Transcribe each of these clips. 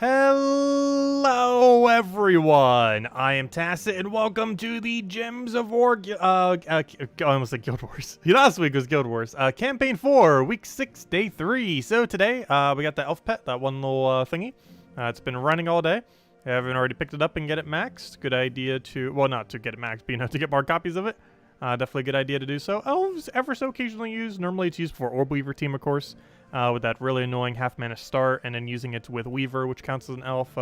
Hello, everyone. I am Tacit, and welcome to the Gems of War. I almost said Guild Wars. Last week was Guild Wars. Campaign 4, Week 6, Day 3. So today, we got the elf pet, that one little thingy. It's been running all day. I haven't already picked it up and get it maxed. Good idea to, well, not to get it maxed, but to get more copies of it. Definitely a good idea to do so. Elves ever so occasionally used. Normally it's used for Orb Weaver team, of course. With that really annoying half-mana start, and then using it with Weaver, which counts as an elf.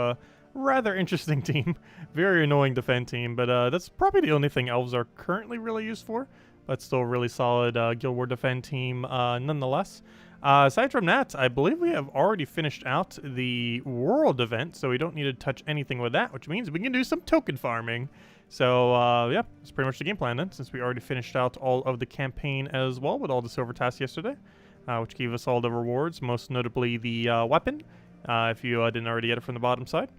Rather interesting team. Very annoying defend team, but that's probably the only thing elves are currently really used for. But still a really solid Guild War defend team nonetheless. Aside from that, I believe we have already finished out the World event, so we don't need to touch anything with that, which means we can do some token farming. So, yeah, that's pretty much the game plan then, since we already finished out all of the campaign as well with all the silver tasks yesterday. Which gave us all the rewards, most notably the weapon, if you didn't already get it from the bottom side.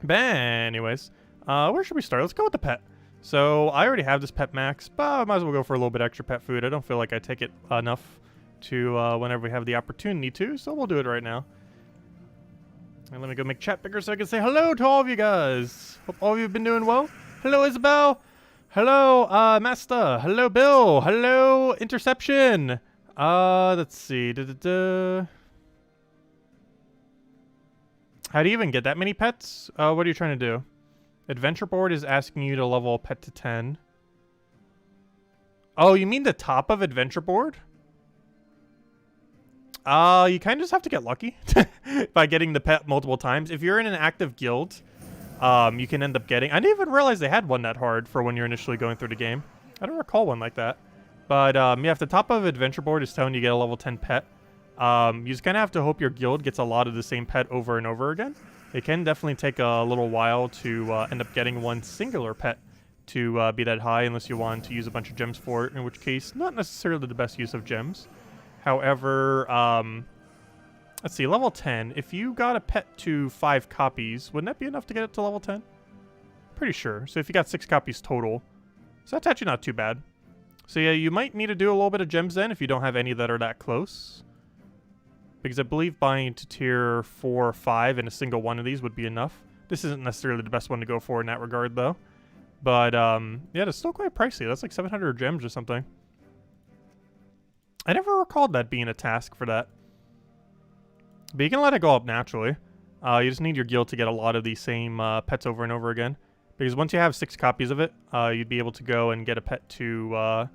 But anyways, where should we start? Let's go with the pet. So I already have this pet max, but I might as well go for a little bit extra pet food. I don't feel like I take it enough to whenever we have the opportunity to, so we'll do it right now. And let me go make chat bigger so I can say hello to all of you guys. Hope all of you have been doing well. Hello, Isabel. Hello, Master. Hello, Bill. Hello, Interception. Let's see. How do you even get that many pets? What are you trying to do? Adventure board is asking you to level a pet to 10. Oh, you mean the top of adventure board? You kind of just have to get lucky by getting the pet multiple times. If you're in an active guild, you can end up getting... I didn't even realize they had one that hard for when you're initially going through the game. I don't recall one like that. But, yeah, if the top of adventure board is telling you get a level 10 pet, you just kind of have to hope your guild gets a lot of the same pet over and over again. It can definitely take a little while to end up getting one singular pet to be that high, unless you want to use a bunch of gems for it, in which case, not necessarily the best use of gems. However, let's see, level 10, if you got a pet to 5 copies, wouldn't that be enough to get it to level 10? Pretty sure. So if you got 6 copies total, so that's actually not too bad. So yeah, you might need to do a little bit of gems then if you don't have any that are that close. Because I believe buying to tier 4 or 5 in a single one of these would be enough. This isn't necessarily the best one to go for in that regard though. But yeah, it's still quite pricey. That's like 700 gems or something. I never recalled that being a task for that. But you can let it go up naturally. You just need your guild to get a lot of these same pets over and over again. Because once you have 6 copies of it, you'd be able to go and get a pet to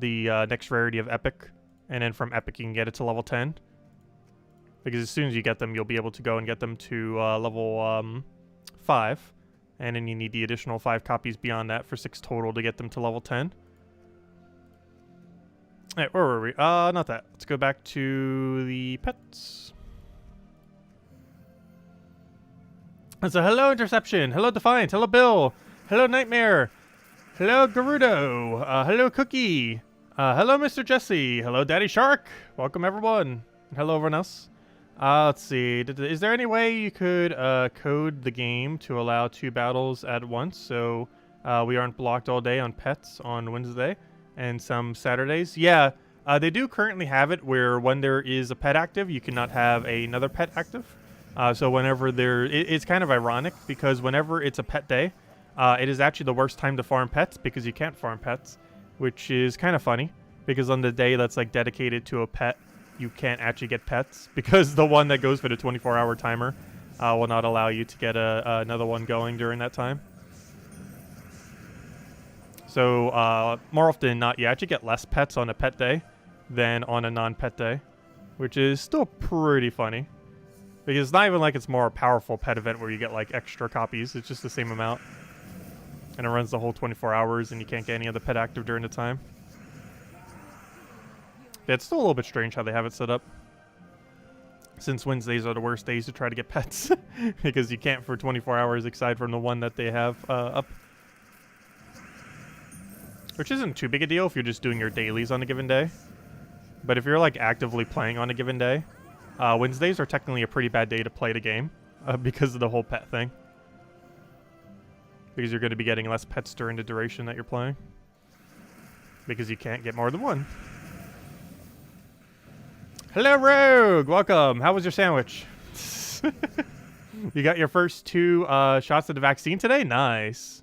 the next rarity of Epic. And then from Epic, you can get it to level 10. Because as soon as you get them, you'll be able to go and get them to level 5. And then you need the additional 5 copies beyond that for 6 total to get them to level 10. Alright, where were we? Not that. Let's go back to the pets. And so, hello, Interception. Hello, Defiant. Hello, Bill. Hello, Nightmare. Hello, Gerudo. Hello, Cookie. Hello, Mr. Jesse. Hello, Daddy Shark. Welcome, everyone. Hello, everyone else. Let's see. Is there any way you could code the game to allow 2 battles at once so we aren't blocked all day on pets on Wednesday and some Saturdays? Yeah, they do currently have it where when there is a pet active, you cannot have another pet active. So whenever it's kind of ironic because whenever it's a pet day, it is actually the worst time to farm pets because you can't farm pets, which is kind of funny because on the day that's like dedicated to a pet, you can't actually get pets because the one that goes for the 24-hour timer will not allow you to get another one going during that time. So more often than not, you actually get less pets on a pet day than on a non-pet day, which is still pretty funny. Because it's not even like it's more a powerful pet event where you get like extra copies. It's just the same amount. And it runs the whole 24 hours and you can't get any other pet active during the time. Yeah, it's still a little bit strange how they have it set up. Since Wednesdays are the worst days to try to get pets. Because you can't for 24 hours aside from the one that they have up. Which isn't too big a deal if you're just doing your dailies on a given day. But if you're like actively playing on a given day, Wednesdays are technically a pretty bad day to play the game because of the whole pet thing. Because you're going to be getting less pets during the duration that you're playing. Because you can't get more than one. Hello, Rogue! Welcome! How was your sandwich? You got your first 2 shots of the vaccine today? Nice.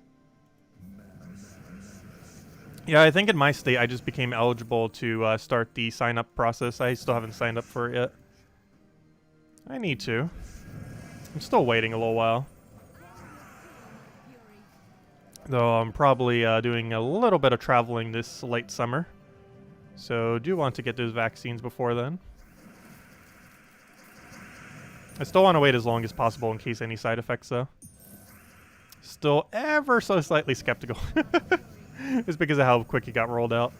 Yeah, I think in my state I just became eligible to start the sign-up process. I still haven't signed up for it yet. I need to. I'm still waiting a little while. Though I'm probably doing a little bit of traveling this late summer. So do want to get those vaccines before then. I still want to wait as long as possible in case any side effects, though. Still ever so slightly skeptical. It's because of how quick it got rolled out.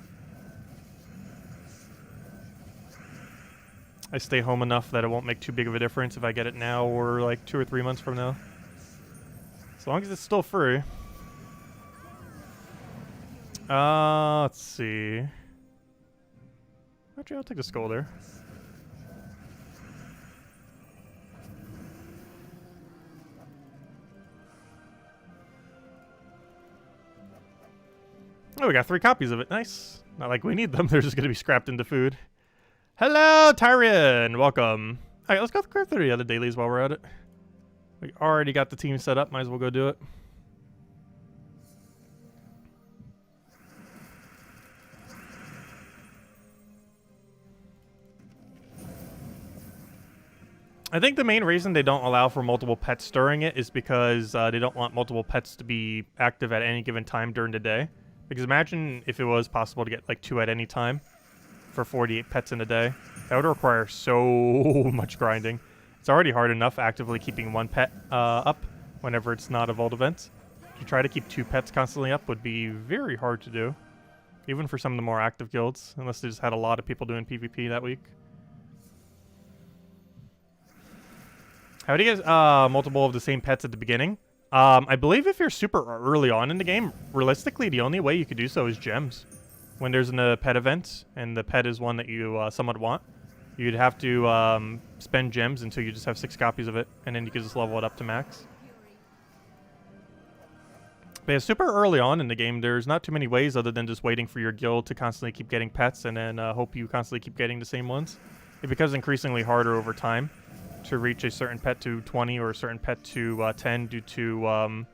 I stay home enough that it won't make too big of a difference if I get it now or like 2 or 3 months from now. As long as it's still free. Let's see. Actually, I'll take the skull there. Oh, we got 3 copies of it. Nice. Not like we need them. They're just going to be scrapped into food. Hello, Tyrion. Welcome. All right, let's go through the other dailies while we're at it. We already got the team set up. Might as well go do it. I think the main reason they don't allow for multiple pets during it is because they don't want multiple pets to be active at any given time during the day. Because imagine if it was possible to get like 2 at any time for 48 pets in a day. That would require so much grinding. It's already hard enough actively keeping 1 pet up whenever it's not a vault event. To try to keep 2 pets constantly up would be very hard to do. Even for some of the more active guilds, unless they just had a lot of people doing PvP that week. How do you get multiple of the same pets at the beginning? I believe if you're super early on in the game, realistically, the only way you could do so is gems. When there's a pet event, and the pet is one that you somewhat want, you'd have to spend gems until you just have 6 copies of it, and then you can just level it up to max. But yeah, super early on in the game, there's not too many ways other than just waiting for your guild to constantly keep getting pets, and then hope you constantly keep getting the same ones. It becomes increasingly harder over time to reach a certain pet to 20 or a certain pet to 10 due to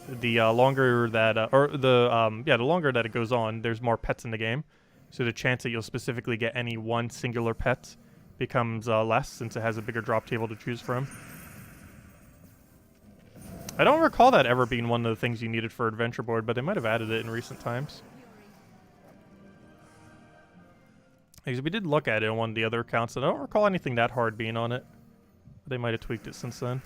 the longer that the longer that it goes on, there's more pets in the game, so the chance that you'll specifically get any one singular pet becomes less since it has a bigger drop table to choose from. I don't recall that ever being one of the things you needed for Adventure Board, but they might have added it in recent times. Because we did look at it on one of the other accounts, and I don't recall anything that hard being on it. They might have tweaked it since then.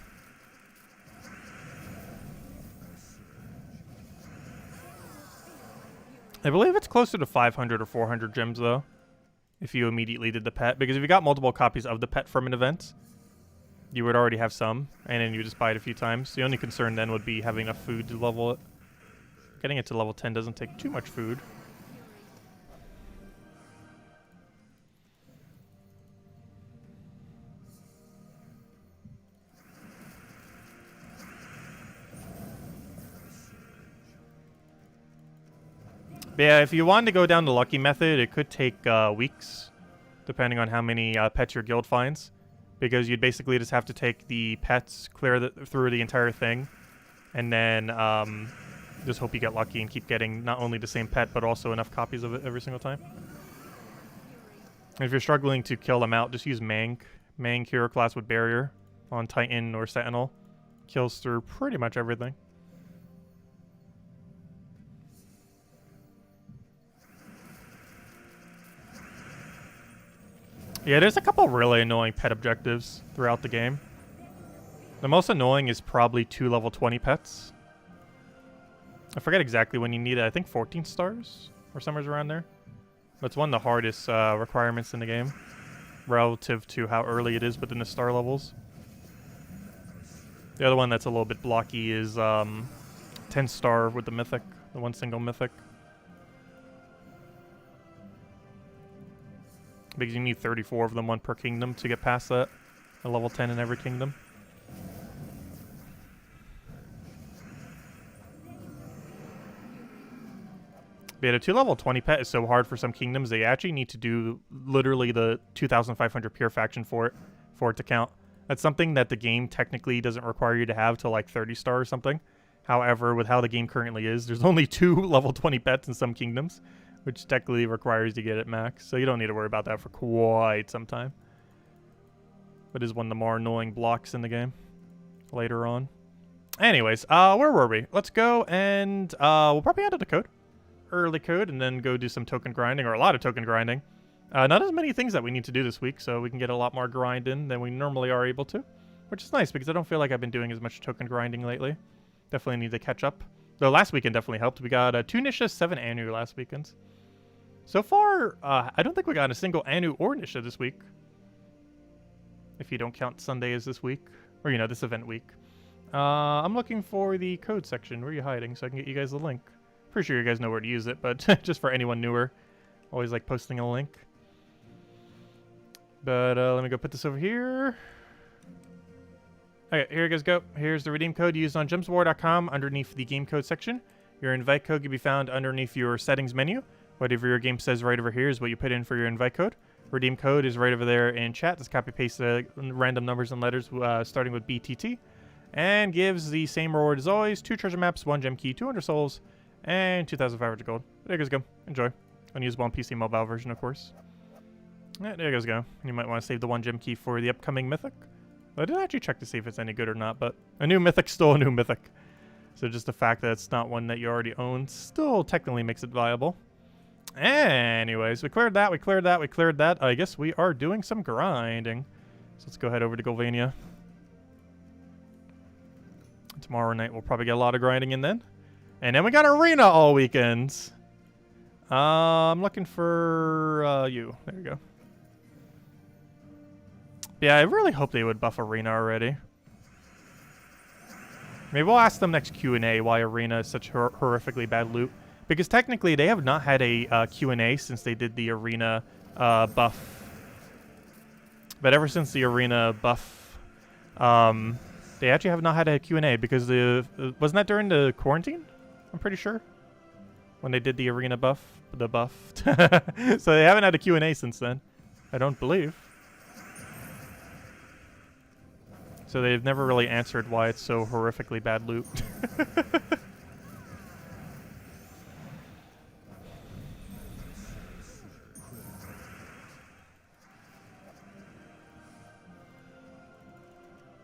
I believe it's closer to 500 or 400 gems, though, if you immediately did the pet. Because if you got multiple copies of the pet from an event, you would already have some, and then you just buy it a few times. The only concern then would be having enough food to level it. Getting it to level 10 doesn't take too much food. But yeah, if you wanted to go down the lucky method, it could take weeks, depending on how many pets your guild finds. Because you'd basically just have to take the pets, clear through the entire thing, and then just hope you get lucky and keep getting not only the same pet, but also enough copies of it every single time. And if you're struggling to kill them out, just use Mang. Mang hero class with Barrier on Titan or Sentinel. Kills through pretty much everything. Yeah, there's a couple really annoying pet objectives throughout the game. The most annoying is probably 2 level 20 pets. I forget exactly when you need it. I think 14 stars or somewhere around there. But it's one of the hardest requirements in the game relative to how early it is within the star levels. The other one that's a little bit blocky is 10 star with the mythic, the one single mythic. Because you need 34 of them, 1 per kingdom, to get past that. A level 10 in every kingdom. But yeah, the 2 level 20 pet is so hard for some kingdoms, they actually need to do literally the 2,500 pure faction for it to count. That's something that the game technically doesn't require you to have till like 30 star or something. However, with how the game currently is, there's only 2 level 20 pets in some kingdoms, which technically requires you to get it max. So you don't need to worry about that for quite some time. But it is one of the more annoying blocks in the game later on. Anyways, where were we? Let's go and we'll probably enter the code. Early code, and then go do some token grinding, or a lot of token grinding. Not as many things that we need to do this week, so we can get a lot more grind in than we normally are able to. Which is nice, because I don't feel like I've been doing as much token grinding lately. Definitely need to catch up. Though last weekend definitely helped. We got 2 Nisha, 7 Anu last weekend. So far, I don't think we got a single Anu or Nisha this week. If you don't count Sunday as this week. Or, you know, this event week. I'm looking for the code section. Where are you hiding? So I can get you guys the link. Pretty sure you guys know where to use it, but just for anyone newer. Always like posting a link. But let me go put this over here. Okay, here you guys go. Here's the redeem code used on gemsofwar.com underneath the game code section. Your invite code can be found underneath your settings menu. Whatever your game says right over here is what you put in for your invite code. Redeem code is right over there in chat. Just copy paste the random numbers and letters starting with BTT. And gives the same reward as always. 2 treasure maps, 1 gem key, 200 souls, and 2,500 gold. There you guys go. Enjoy. Unusable on PC mobile version, of course. Yeah, there you guys go. You might want to save the 1 gem key for the upcoming mythic. Well, I didn't actually check to see if it's any good or not, but a new mythic's still a new mythic. So just the fact that it's not one that you already own still technically makes it viable. Anyways, we cleared that, we cleared that, we cleared that. I guess we are doing some grinding. So let's go head over to Golvania. Tomorrow night we'll probably get a lot of grinding in then. And then we got Arena all weekend. I'm looking for you. There you go. Yeah, I really hope they would buff Arena already. Maybe we'll ask them next Q&A why Arena is such horrifically bad loot. Because technically they have not had a Q&A since they did the Arena buff. But ever since the Arena buff, they actually have not had a Q&A because wasn't that during the quarantine? I'm pretty sure. When they did the Arena buff, the buff. So they haven't had a Q&A since then, I don't believe. So they've never really answered why it's so horrifically bad loot.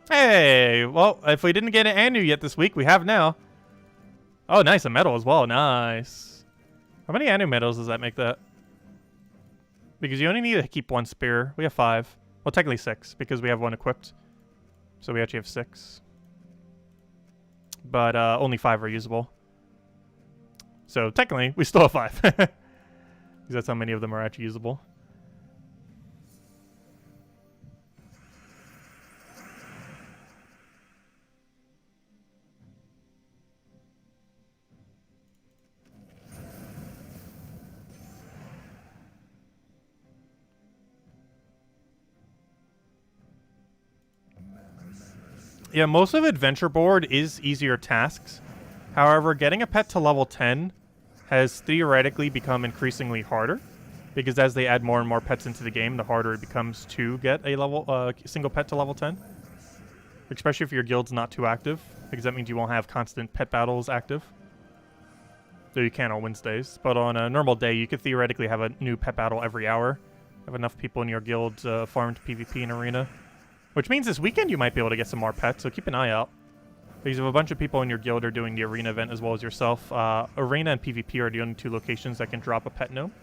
Hey, well, if we didn't get an Anu yet this week, we have now. Oh, nice, a medal as well. Nice. How many Anu medals does that make that? Because you only need to keep 1 spear. We have 5. Well, technically 6, because we have 1 equipped. So we actually have 6. But only 5 are usable. So technically, we still have 5. Because that's how many of them are actually usable. Yeah, most of Adventure Board is easier tasks. However, getting a pet to level 10 has theoretically become increasingly harder. Because as they add more and more pets into the game, the harder it becomes to get a single pet to level 10. Especially if your guild's not too active. Because that means you won't have constant pet battles active. Though you can on Wednesdays. But on a normal day, you could theoretically have a new pet battle every hour. Have enough people in your guild farmed PvP and Arena. Which means this weekend you might be able to get some more pets, so keep an eye out. Because if a bunch of people in your guild are doing the Arena event as well as yourself, Arena and PvP are the only 2 locations that can drop a pet gnome.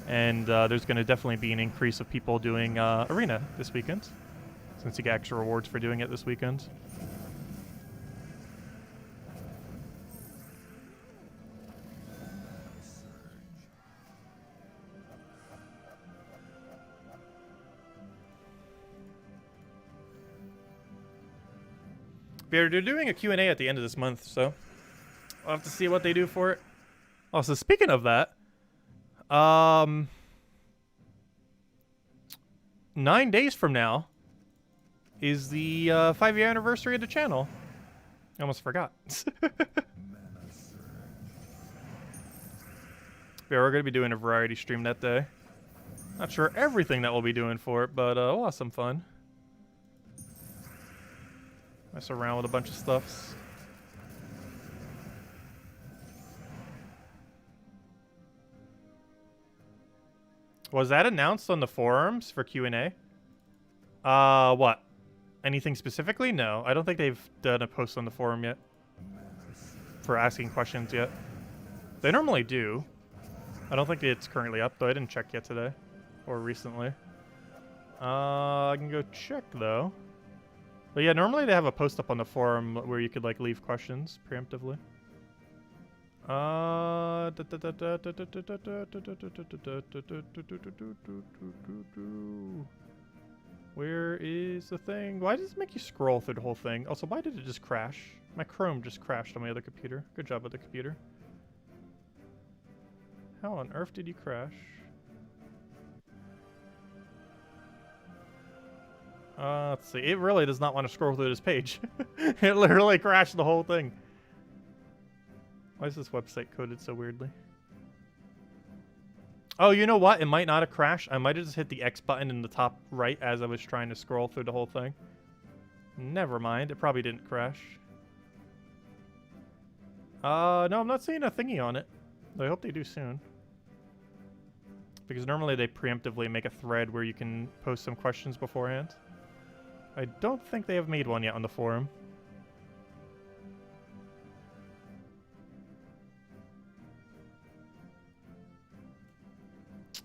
And there's going to definitely be an increase of people doing Arena this weekend. Since you get extra rewards for doing it this weekend. They're doing a Q&A at the end of this month, so we'll have to see what they do for it. Also, speaking of that, 9 days from now is the 5-year anniversary of the channel. I almost forgot. Yeah, we're going to be doing a variety stream that day. Not sure everything that we'll be doing for it, but we'll have some fun. Mess around with a bunch of stuffs. Was that announced on the forums for Q&A? What? Anything specifically? No, I don't think they've done a post on the forum yet for asking questions yet. They normally do. I don't think it's currently up, though. I didn't check yet today or recently. I can go check, though. But yeah, normally they have a post up on the forum where you could, like, leave questions preemptively. Where is the thing? Why does it make you scroll through the whole thing? Also, why did it just crash? My Chrome just crashed on my other computer. Good job with the computer. How on earth did you crash? Let's see. It really does not want to scroll through this page. It literally crashed the whole thing. Why is this website coded so weirdly? Oh, you know what? It might not have crashed. I might have just hit the X button in the top right as I was trying to scroll through the whole thing. Never mind. It probably didn't crash. No, I'm not seeing a thingy on it. I hope they do soon. Because normally they preemptively make a thread where you can post some questions beforehand. I don't think they have made one yet on the forum.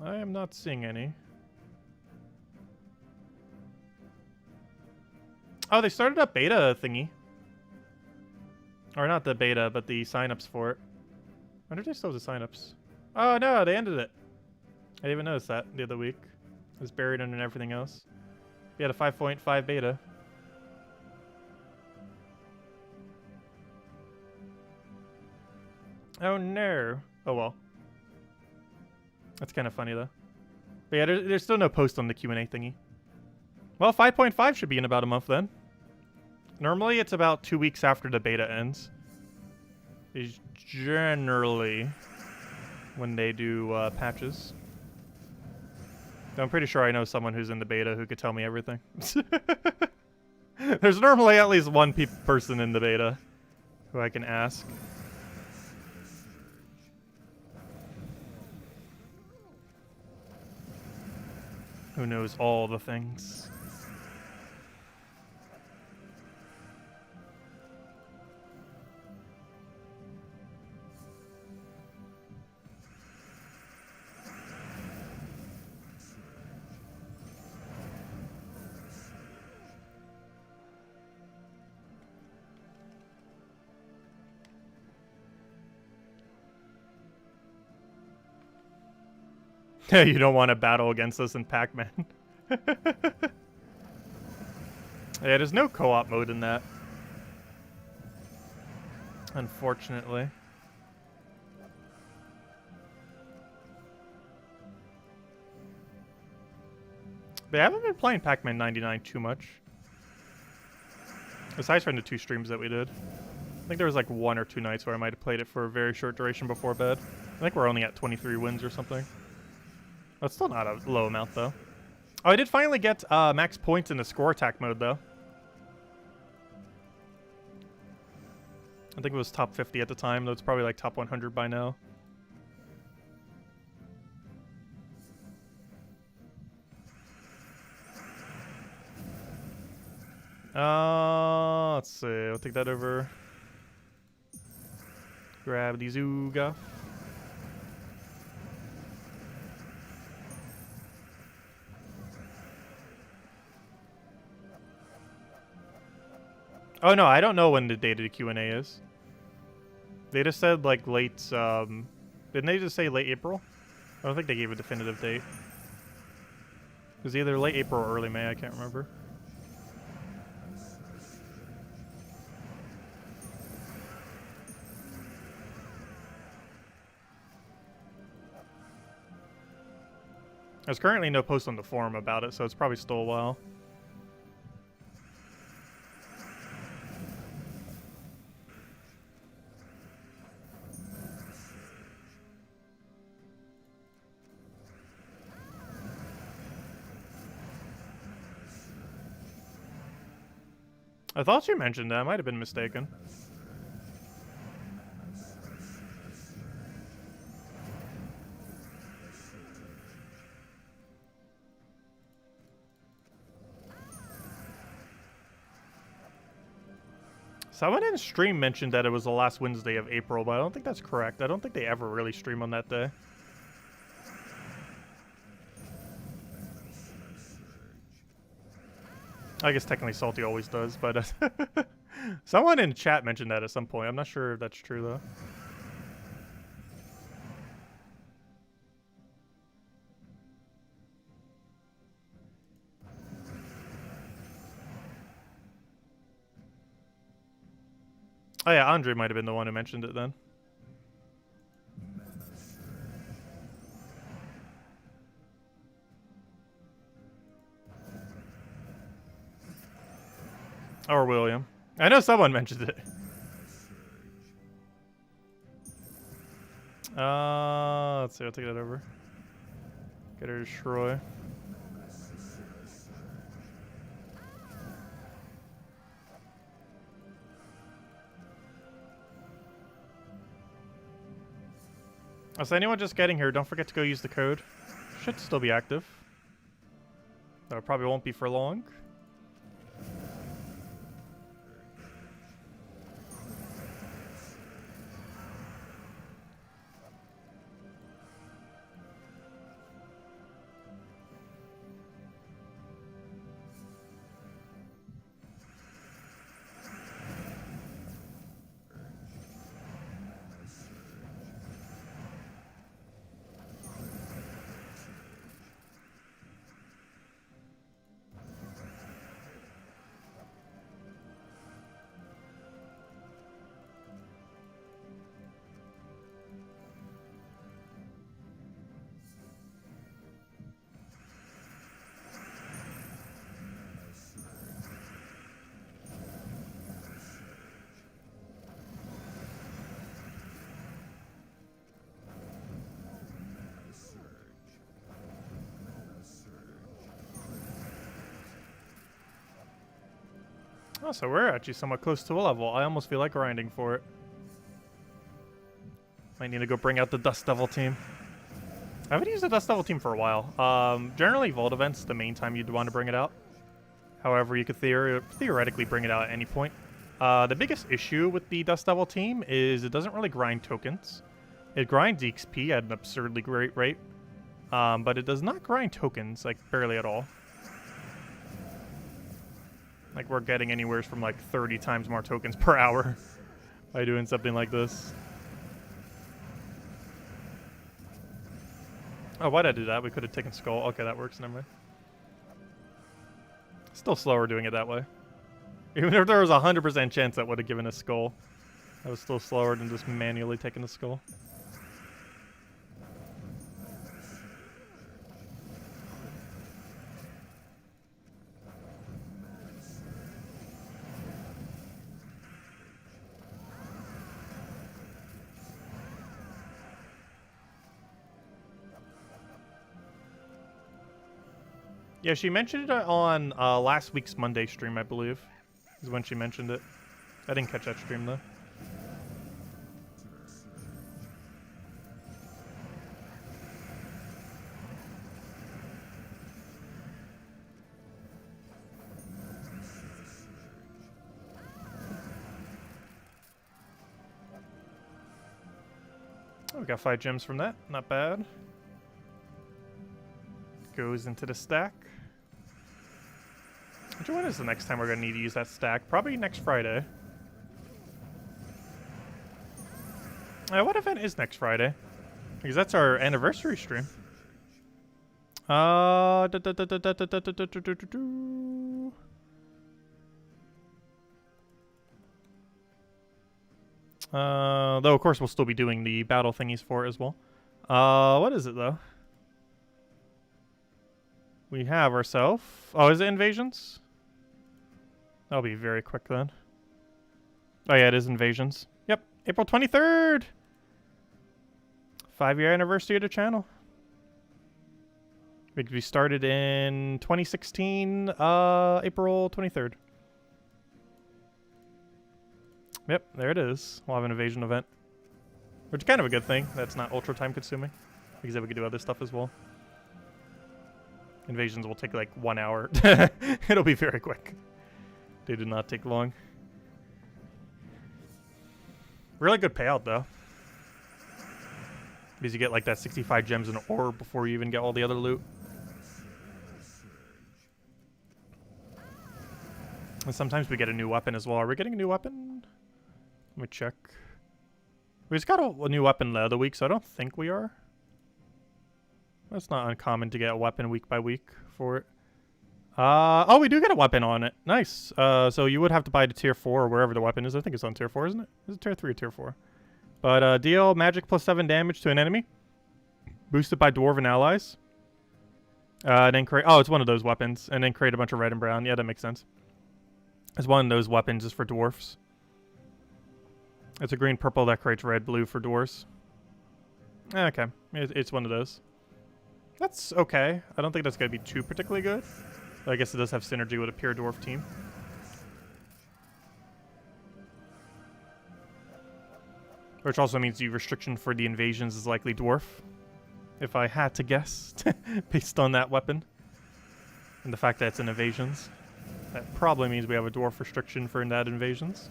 I am not seeing any. Oh, they started up beta thingy. Or not the beta, but the signups for it. I wonder if they still have the signups. Oh no, they ended it. I didn't even notice that the other week. It was buried under everything else. We had a 5.5 beta. Oh no. Oh well. That's kind of funny though. But yeah, there's still no post on the Q&A thingy. Well, 5.5 should be in about a month then. Normally it's about 2 weeks after the beta ends. Is generally when they do patches. I'm pretty sure I know someone who's in the beta who could tell me everything. There's normally at least one person in the beta who I can ask. Who knows all the things. You don't want to battle against us in Pac-Man. Yeah, there's no co-op mode in that. Unfortunately. But I haven't been playing Pac-Man 99 too much. Aside from the 2 streams that we did. I think there was like 1 or 2 nights where I might have played it for a very short duration before bed. I think we're only at 23 wins or something. That's still not a low amount, though. Oh, I did finally get max points in the score attack mode, though. I think it was top 50 at the time, though it's probably like top 100 by now. Let's see. I'll take that over. Grab the Zooga. Oh no, I don't know when the date of the Q&A is. They just said like late, didn't they just say late April? I don't think they gave a definitive date. It was either late April or early May, I can't remember. There's currently no post on the forum about it, so it's probably still a while. I thought you mentioned that. I might have been mistaken. Someone in stream mentioned that it was the last Wednesday of April, but I don't think that's correct. I don't think they ever really stream on that day. I guess technically Salty always does, but someone in chat mentioned that at some point. I'm not sure if that's true, though. Oh yeah, Andre might have been the one who mentioned it then. Or William. I know someone mentioned it. Let's see, I'll take that over. Get her to destroy. So anyone just getting here, don't forget to go use the code. Should still be active. Though it probably won't be for long. Oh, so we're actually somewhat close to a level. I almost feel like grinding for it. Might need to go bring out the Dust Devil team. I haven't used the Dust Devil team for a while. Generally, Vault events the main time you'd want to bring it out. However, you could theoretically bring it out at any point. The biggest issue with the Dust Devil team is it doesn't really grind tokens. It grinds XP at an absurdly great rate, but it does not grind tokens, like, barely at all. Like, we're getting anywhere from, like, 30 times more tokens per hour by doing something like this. Oh, why'd I do that? We could have taken Skull. Okay, that works. Never mind. Still slower doing it that way. Even if there was a 100% chance that would have given us Skull, that was still slower than just manually taking the Skull. Yeah, she mentioned it on last week's Monday stream, I believe, is when she mentioned it. I didn't catch that stream, though. Oh, we got 5 gems from that. Not bad. Goes into the stack. When is the next time we're going to need to use that stack? Probably next Friday. What event is next Friday? Because that's our anniversary stream. Though of course we'll still be doing the battle thingies for it as well. What is it though? We have ourselves. Oh, is it Invasions? That'll be very quick then. Oh yeah, it is Invasions. Yep, April 23rd. 5-year anniversary of the channel. We started in 2016, April 23rd. Yep, there it is. We'll have an invasion event. Which is kind of a good thing. That's not ultra time consuming. Because then we can do other stuff as well. Invasions will take like 1 hour. It'll be very quick. They do not take long. Really good payout though. Because you get like that 65 gems and ore before you even get all the other loot. And sometimes we get a new weapon as well. Are we getting a new weapon? Let me check. We just got a new weapon the other week, so I don't think we are. It's not uncommon to get a weapon week by week for it. Oh, we do get a weapon on it. Nice. So you would have to buy the tier 4 or wherever the weapon is. I think it's on tier 4, isn't it? Is it tier 3 or tier 4? But deal magic plus 7 damage to an enemy. Boosted by dwarven allies. Then create... Oh, it's one of those weapons. And then create a bunch of red and brown. Yeah, that makes sense. It's one of those weapons is for dwarfs. It's a green-purple that creates red-blue for dwarves. Okay. It's one of those. That's okay. I don't think that's going to be too particularly good. But I guess it does have synergy with a pure dwarf team. Which also means the restriction for the invasions is likely dwarf. If I had to guess, based on that weapon. And the fact that it's in invasions. That probably means we have a dwarf restriction for that invasions.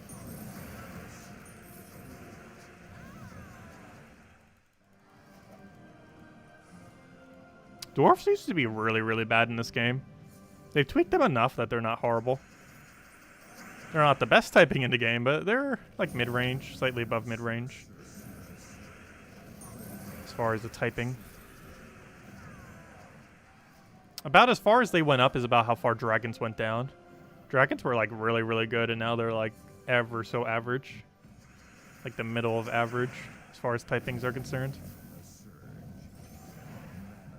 Dwarfs used to be really, really bad in this game. They've tweaked them enough that they're not horrible. They're not the best typing in the game, but they're like mid-range, slightly above mid-range. As far as the typing. About as far as they went up is about how far dragons went down. Dragons were like really, really good, and now they're like ever so average. Like the middle of average, as far as typings are concerned.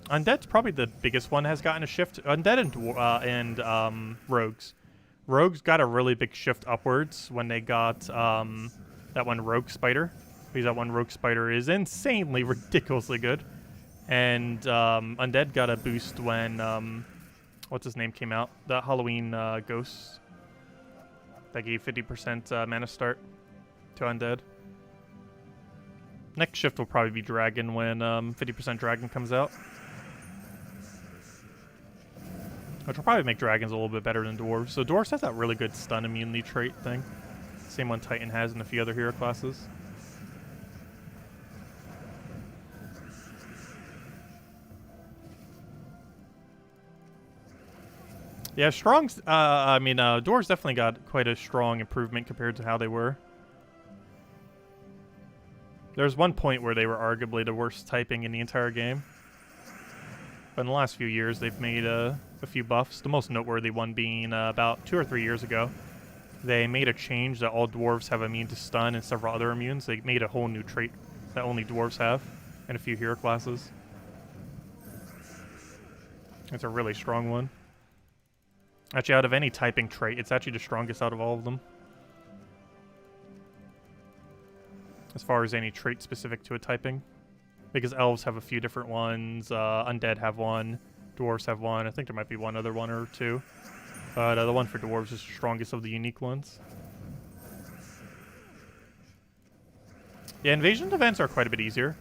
Undead's probably the biggest one has gotten a shift. Undead and Rogues. Rogues got a really big shift upwards when they got that one Rogue Spider. Because that one Rogue Spider is insanely, ridiculously good. And Undead got a boost when, what's his name came out? The Halloween Ghost. That gave 50% mana start to Undead. Next shift will probably be Dragon when 50% Dragon comes out. Which will probably make dragons a little bit better than dwarves. So dwarves has that really good stun immunity trait thing. Same one Titan has in a few other hero classes. Yeah, dwarves definitely got quite a strong improvement compared to how they were. There's one point where they were arguably the worst typing in the entire game. But in the last few years, they've made a few buffs. The most noteworthy one being about 2 or 3 years ago. They made a change that all dwarves have immune to stun and several other immunes. They made a whole new trait that only dwarves have in a few hero classes. It's a really strong one. Actually, out of any typing trait, it's actually the strongest out of all of them. As far as any trait specific to a typing. Because elves have a few different ones, undead have one, dwarves have one, I think there might be one other one or two. But the one for dwarves is the strongest of the unique ones. Yeah, invasion events are quite a bit easier.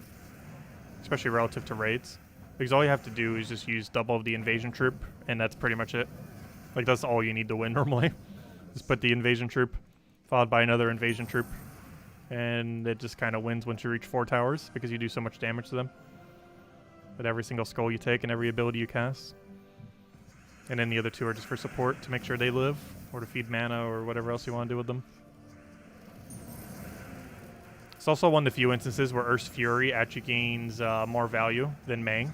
Especially relative to raids. Because all you have to do is just use double of the invasion troop, and that's pretty much it. Like, that's all you need to win normally. Just put the invasion troop, followed by another invasion troop. And it just kind of wins once you reach 4 towers, because you do so much damage to them. With every single skull you take and every ability you cast. And then the other 2 are just for support, to make sure they live, or to feed mana, or whatever else you want to do with them. It's also one of the few instances where Earth's Fury actually gains more value than Mang.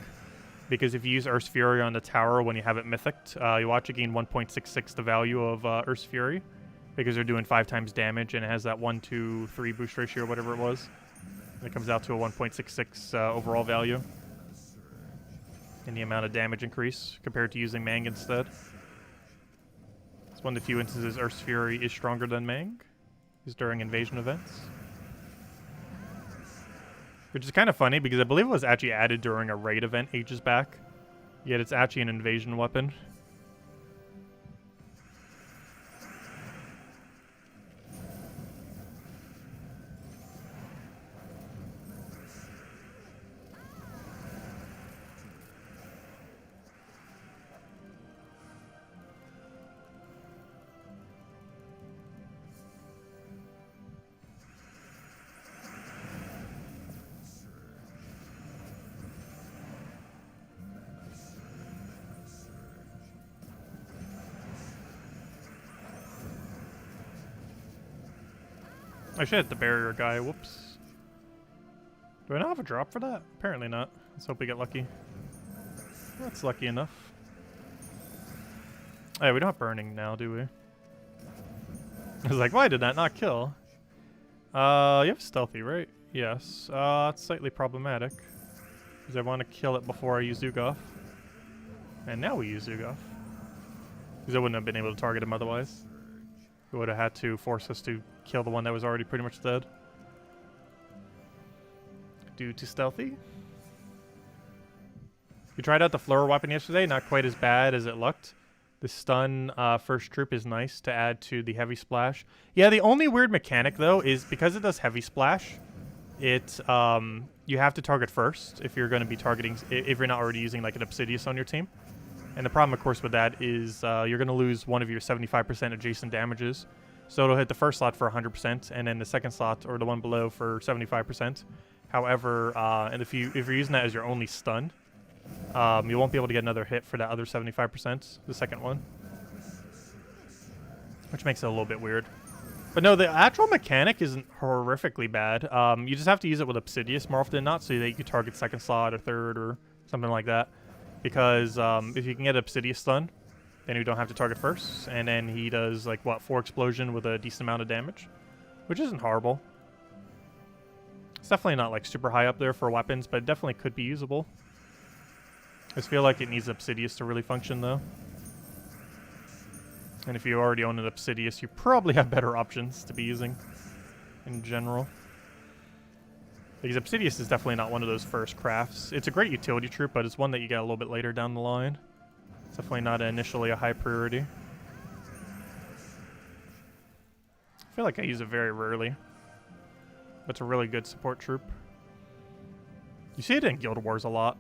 Because if you use Earth's Fury on the tower when you have it mythicked, you'll actually gain 1.66 the value of Earth's Fury. Because they're doing 5 times damage, and it has that 1, 2, 3 boost ratio, or whatever it was. And it comes out to a 1.66 overall value. And the amount of damage increase compared to using Mang instead. It's one of the few instances Earth's Fury is stronger than Mang. Is during invasion events. Which is kind of funny, because I believe it was actually added during a raid event ages back. Yet it's actually an invasion weapon. I should hit the barrier guy. Whoops. Do I not have a drop for that? Apparently not. Let's hope we get lucky. That's lucky enough. Hey, we don't have burning now, do we? I was like, why did that not kill? You have stealthy, right? Yes. It's slightly problematic. Because I want to kill it before I use Zugoff. And now we use Zugoff. Because I wouldn't have been able to target him otherwise. We would have had to force us to kill the one that was already pretty much dead. Due to stealthy. We tried out the floor weapon yesterday. Not quite as bad as it looked. The stun first troop is nice to add to the heavy splash. Yeah, the only weird mechanic though is because it does heavy splash, it you have to target first if you're going to be targeting, if you're not already using like an Obsidius on your team. And the problem, of course, with that is you're going to lose one of your 75% adjacent damages. So it'll hit the first slot for 100%, and then the second slot or the one below for 75%. However, and if you're using that as your only stun, you won't be able to get another hit for that other 75%, the second one. Which makes it a little bit weird. But no, the actual mechanic isn't horrifically bad. You just have to use it with Obsidius more often than not, so that you can target second slot or third or something like that. Because if you can get Obsidius stun, then you don't have to target first. And then he does, like, what, 4 explosion with a decent amount of damage. Which isn't horrible. It's definitely not, like, super high up there for weapons, but it definitely could be usable. I just feel like it needs Obsidius to really function, though. And if you already own an Obsidius, you probably have better options to be using in general. Because Obsidius is definitely not one of those first crafts. It's a great utility troop, but it's one that you get a little bit later down the line. It's definitely not initially a high priority. I feel like I use it very rarely. But it's a really good support troop. You see it in Guild Wars a lot.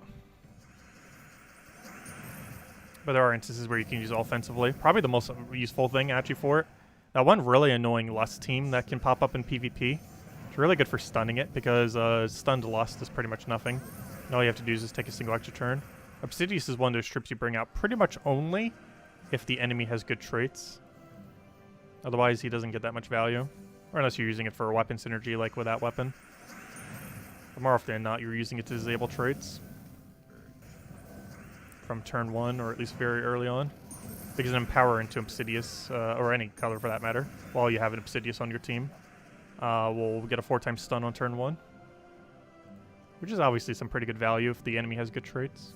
But there are instances where you can use it offensively. Probably the most useful thing actually for it. That one really annoying Lust team that can pop up in PvP. It's really good for stunning it because stunned Lust is pretty much nothing. And all you have to do is just take a single extra turn. Obsidius is one of those troops you bring out pretty much only if the enemy has good traits. Otherwise he doesn't get that much value. Or unless you're using it for a weapon synergy like with that weapon. But more often than not you're using it to disable traits. From turn 1, or at least very early on. Because an Empower into Obsidius, or any color for that matter, while you have an Obsidius on your team, will get a 4-time stun on turn 1. Which is obviously some pretty good value if the enemy has good traits.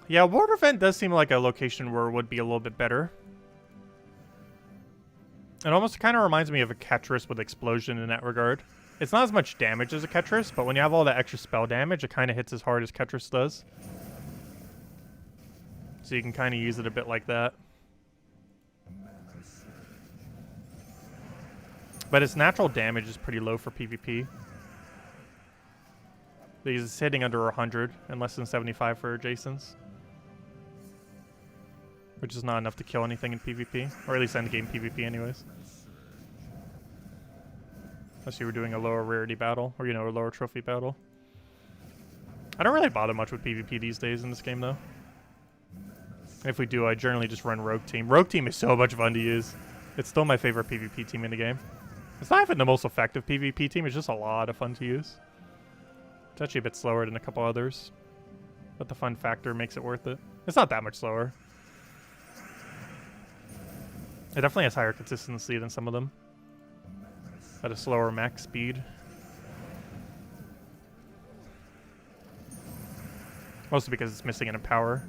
Yeah, Water Vent does seem like a location where it would be a little bit better. It almost kind of reminds me of a Ketris with Explosion in that regard. It's not as much damage as a Ketris, but when you have all that extra spell damage, it kind of hits as hard as Ketris does. So you can kind of use it a bit like that. But its natural damage is pretty low for PvP. Because it's hitting under 100 and less than 75 for adjacents. Which is not enough to kill anything in PvP. Or at least endgame PvP anyways. Unless you were doing a lower rarity battle. Or, you know, a lower trophy battle. I don't really bother much with PvP these days in this game, though. If we do, I generally just run Rogue Team. Rogue Team is so much fun to use. It's still my favorite PvP team in the game. It's not even the most effective PvP team. It's just a lot of fun to use. It's actually a bit slower than a couple others. But the fun factor makes it worth it. It's not that much slower. It definitely has higher consistency than some of them. At a slower max speed. Mostly because it's missing an Empower.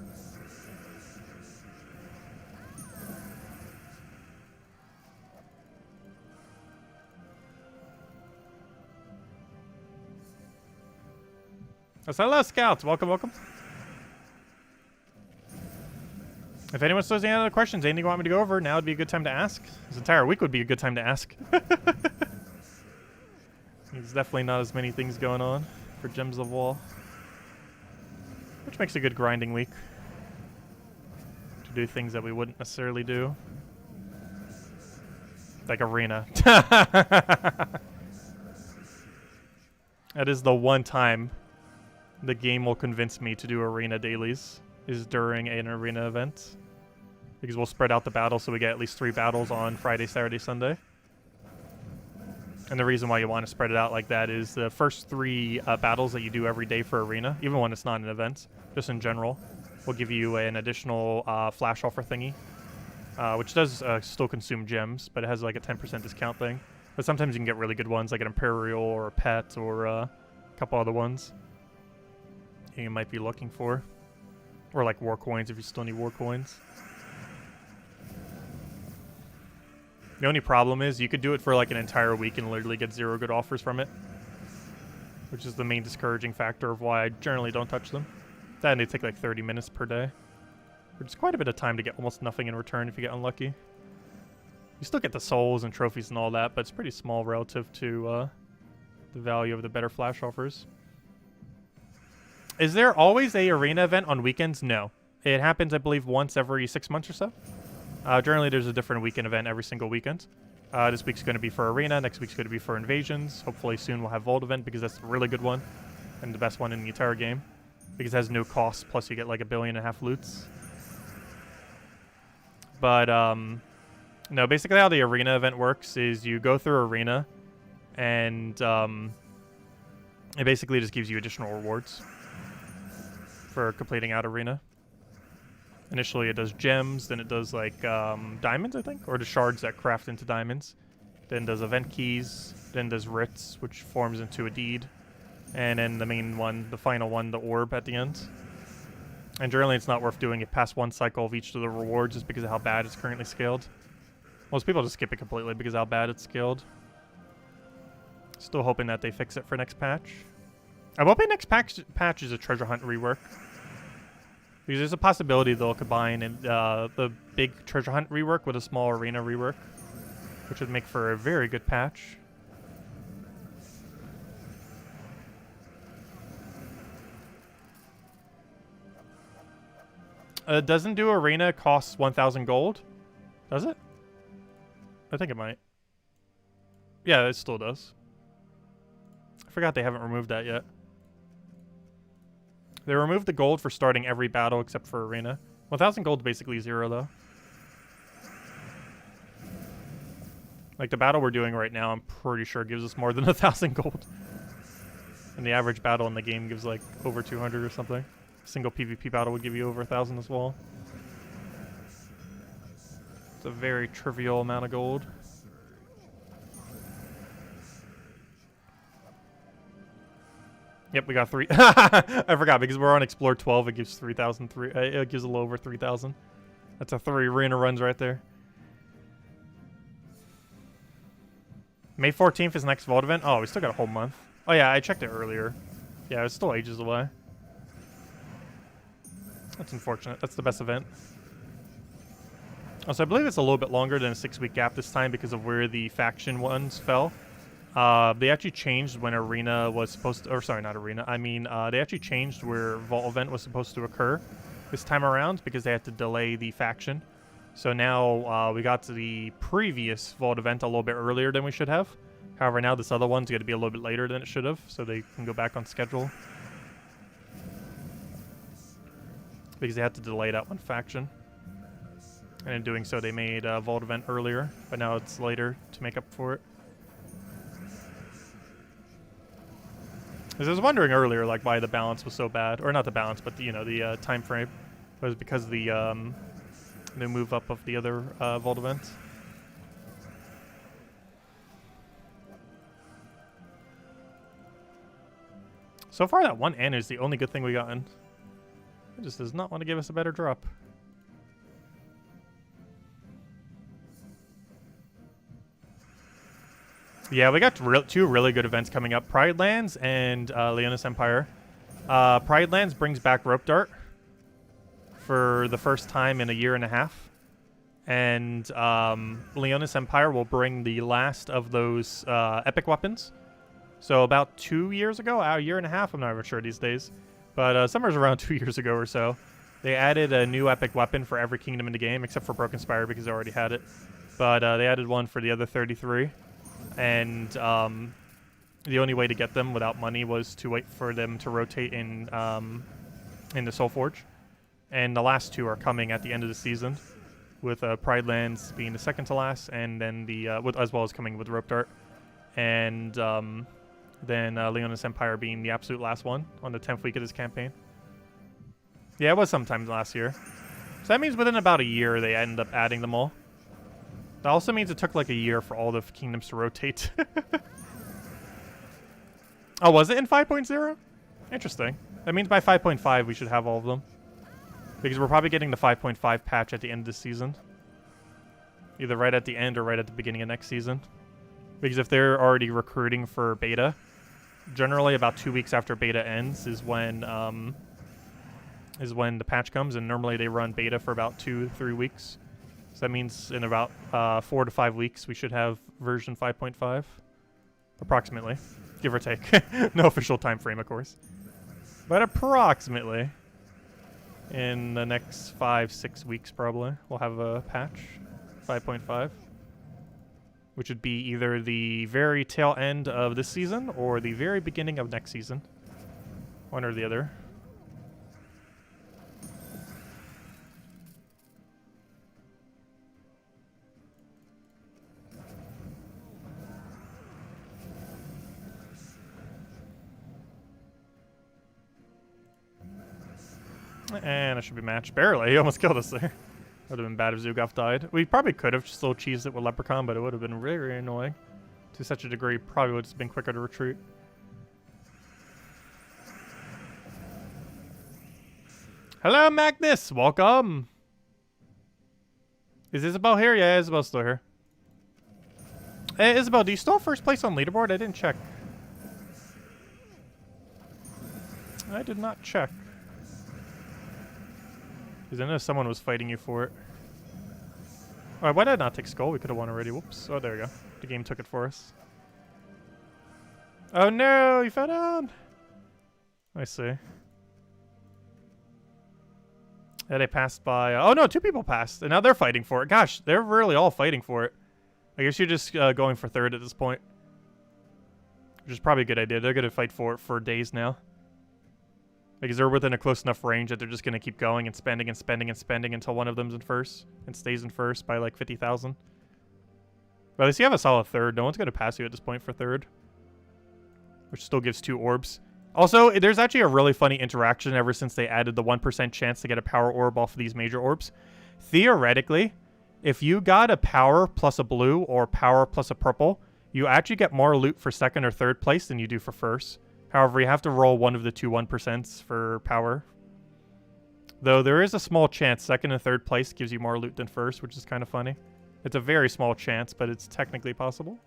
Hello, Scouts. Welcome, welcome. If anyone still has any other questions, anything you want me to go over, now would be a good time to ask. This entire week would be a good time to ask. There's definitely not as many things going on for Gems of Wall, which makes a good grinding week to do things that we wouldn't necessarily do, like Arena. That is the one time the game will convince me to do Arena dailies, is during an Arena event. Because we'll spread out the battle so we get at least 3 battles on Friday, Saturday, Sunday. And the reason why you want to spread it out like that is the first 3 battles that you do every day for Arena, even when it's not an event, just in general, will give you an additional flash offer thingy, which does still consume gems, but it has like a 10% discount thing. But sometimes you can get really good ones, like an Imperial or a Pet or a couple other ones you might be looking for. Or like War Coins if you still need War Coins. The only problem is you could do it for like an entire week and literally get 0 good offers from it, which is the main discouraging factor of why I generally don't touch them. Then they take like 30 minutes per day, which is quite a bit of time to get almost nothing in return if you get unlucky. You still get the souls and trophies and all that, but it's pretty small relative to the value of the better flash offers. Is there always a Arena event on weekends? No. It happens, I believe, once every 6 months or so. Generally, there's a different weekend event every single weekend. This week's going to be for Arena. Next week's going to be for Invasions. Hopefully soon we'll have Vault event because that's a really good one and the best one in the entire game because it has no cost, plus you get like 1.5 billion loots. But, no, basically how the Arena event works is you go through Arena and it basically just gives you additional rewards for completing out Arena. Initially, it does gems, then it does, like, diamonds, I think? Or the shards that craft into diamonds. Then does event keys, then does writs, which forms into a deed. And then the main one, the final one, the orb at the end. And generally, it's not worth doing it past 1 cycle of each of the rewards just because of how bad it's currently scaled. Most people just skip it completely because of how bad it's scaled. Still hoping that they fix it for next patch. I'm hoping next patch is a treasure hunt rework. Because there's a possibility they'll combine the big treasure hunt rework with a small Arena rework, which would make for a very good patch. Doesn't do Arena costs 1,000 gold? Does it? I think it might. Yeah, it still does. I forgot they haven't removed that yet. They removed the gold for starting every battle except for Arena. 1,000 gold is basically 0, though. Like, the battle we're doing right now, I'm pretty sure gives us more than 1,000 gold. And the average battle in the game gives, like, over 200 or something. A single PvP battle would give you over 1,000 as well. It's a very trivial amount of gold. Yep, we got 3. I forgot because we're on Explore 12. It gives 3,003. It gives a little over 3,000. That's a 3 Arena runs right there. May 14th is next Vault event. Oh, we still got a whole month. Oh yeah, I checked it earlier. Yeah, it's still ages away. That's unfortunate. That's the best event. Also, I believe it's a little bit longer than a 6-week gap this time because of where the faction ones fell. They actually changed when Arena was supposed to, or sorry, not Arena, I mean, they actually changed where Vault event was supposed to occur this time around because they had to delay the faction. So now we got to the previous Vault event a little bit earlier than we should have. However, now this other one's going to be a little bit later than it should have, so they can go back on schedule. Because they had to delay that one faction. And in doing so, they made Vault event earlier, but now it's later to make up for it. Because I was wondering earlier, like, why the balance was so bad. Or not the balance, but, the time frame. It was because of the move up of the other Vault event. So far, that one N is the only good thing we gotten. It just does not want to give us a better drop. Yeah, we got 2 really good events coming up. Pride Lands and Leonis Empire. Pride Lands brings back Rope Dart for the first time in a year and a half. And Leonis Empire will bring the last of those epic weapons. So about 2 years ago, a year and a half, I'm not even sure these days. But somewhere around 2 years ago or so, they added a new epic weapon for every kingdom in the game, except for Broken Spire because they already had it. But they added one for the other 33. And the only way to get them without money was to wait for them to rotate in the Soul Forge. And the last two are coming at the end of the season, with Pride Lands being the second to last, and then the as well as coming with Rope Dart, and then Leonis Empire being the absolute last one on the 10th week of this campaign. Yeah, it was sometime last year. So that means within about a year they end up adding them all. That also means it took like a year for all the kingdoms to rotate. Oh, was it in 5.0? Interesting. That means by 5.5 we should have all of them. Because we're probably getting the 5.5 patch at the end of this season. Either right at the end or right at the beginning of next season. Because if they're already recruiting for beta, generally about 2 weeks after beta ends is when the patch comes, and normally they run beta for about 2-3 weeks. So that means in about 4 to 5 weeks we should have version 5.5, approximately, give or take. No official time frame, of course, but approximately in the next 5-6 weeks probably we'll have a patch 5.5. Which would be either the very tail end of this season or the very beginning of next season. One or the other. And it should be matched. Barely. He almost killed us there. Would have been bad if Zugaf died. We probably could have still cheesed it with Leprechaun, but it would have been very, very annoying. To such a degree, probably would have been quicker to retreat. Hello, Magnus! Welcome! Is Isabel here? Yeah, Isabel's still here. Hey, Isabel, do you still have first place on leaderboard? I didn't check. I did not check. Because I know someone was fighting you for it. Alright, why did I not take Skull? We could have won already. Whoops. Oh, there we go. The game took it for us. Oh no! You fell down! I see. Yeah, they passed by... oh no, 2 people passed. And now they're fighting for it. Gosh, they're really all fighting for it. I guess you're just going for third at this point. Which is probably a good idea. They're going to fight for it for days now. Because they're within a close enough range that they're just going to keep going and spending and spending and spending until one of them's in first. And stays in first by like 50,000. But at least you have a solid third. No one's going to pass you at this point for third. Which still gives 2 orbs. Also, there's actually a really funny interaction ever since they added the 1% chance to get a power orb off of these major orbs. Theoretically, if you got a power plus a blue or power plus a purple, you actually get more loot for second or third place than you do for first. However, you have to roll one of the 2 1% for power. Though there is a small chance second and third place gives you more loot than first, which is kind of funny. It's a very small chance, but it's technically possible.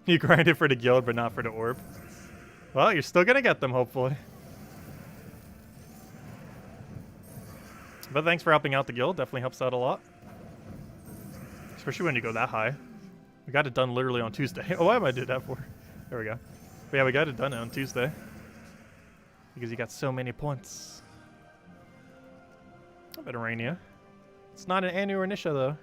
You grinded for the guild, but not for the orb. Well, you're still gonna get them, hopefully. But thanks for helping out the guild. Definitely helps out a lot. Especially when you go that high. We got it done literally on Tuesday. Oh, why am I do that for? There we go. But yeah, we got it done on Tuesday. Because you got so many points. I bet Arania. It's not an Anu or Nisha, though.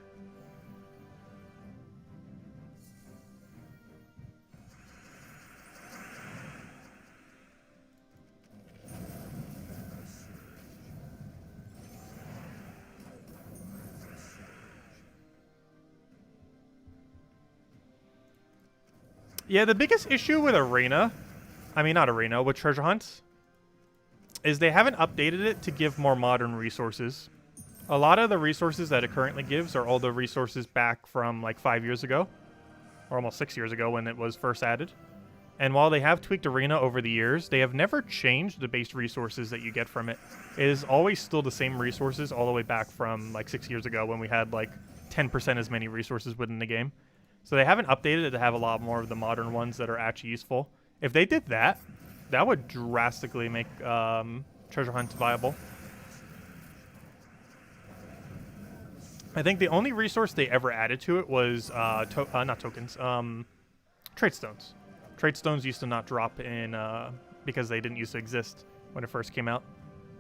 Yeah, the biggest issue with Arena, with Treasure Hunt, is they haven't updated it to give more modern resources. A lot of the resources that it currently gives are all the resources back from like 5 years ago, or almost 6 years ago when it was first added. And while they have tweaked Arena over the years, they have never changed the base resources that you get from it. It is always still the same resources all the way back from like 6 years ago when we had like 10% as many resources within the game. So they haven't updated it to have a lot more of the modern ones that are actually useful. If they did that, that would drastically make treasure hunts viable. I think the only resource they ever added to it was, not tokens, trade stones. Trade stones used to not drop in, because they didn't used to exist when it first came out.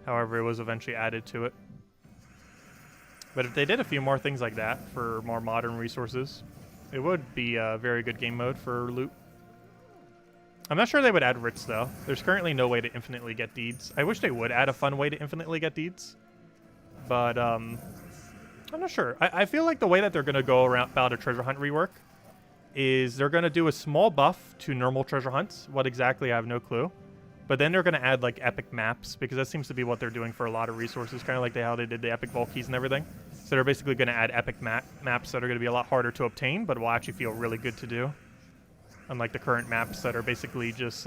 However, it was eventually added to it. But if they did a few more things like that for more modern resources, it would be a very good game mode for loot. I'm not sure they would add writs, though. There's currently no way to infinitely get deeds. I wish they would add a fun way to infinitely get deeds. But, I'm not sure. I feel like the way that they're going to go about a treasure hunt rework is they're going to do a small buff to normal treasure hunts. What exactly, I have no clue. But then they're going to add, like, epic maps, because that seems to be what they're doing for a lot of resources, kind of like how they did the epic vault keys and everything. So they're basically going to add epic maps that are going to be a lot harder to obtain, but will actually feel really good to do. Unlike the current maps that are basically just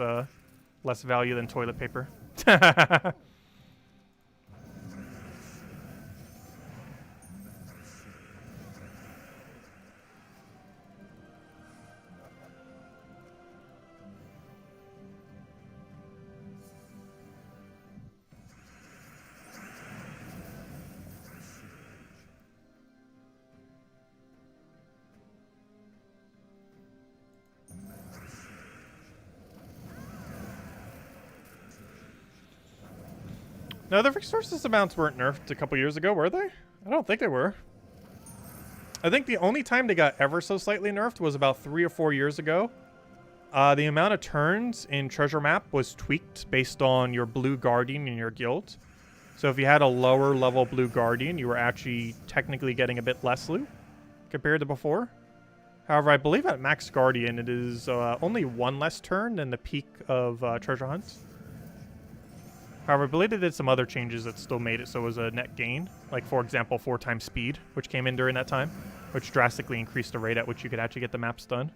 less value than toilet paper. No, the resources amounts weren't nerfed a couple years ago, were they? I don't think they were. I think the only time they got ever so slightly nerfed was about 3 or 4 years ago. The amount of turns in treasure map was tweaked based on your blue guardian in your guild. So if you had a lower level blue guardian, you were actually technically getting a bit less loot compared to before. However, I believe at max guardian, it is only 1 less turn than the peak of treasure hunt. However, I believe they did some other changes that still made it so it was a net gain. Like, for example, 4 times speed, which came in during that time, which drastically increased the rate at which you could actually get the maps done.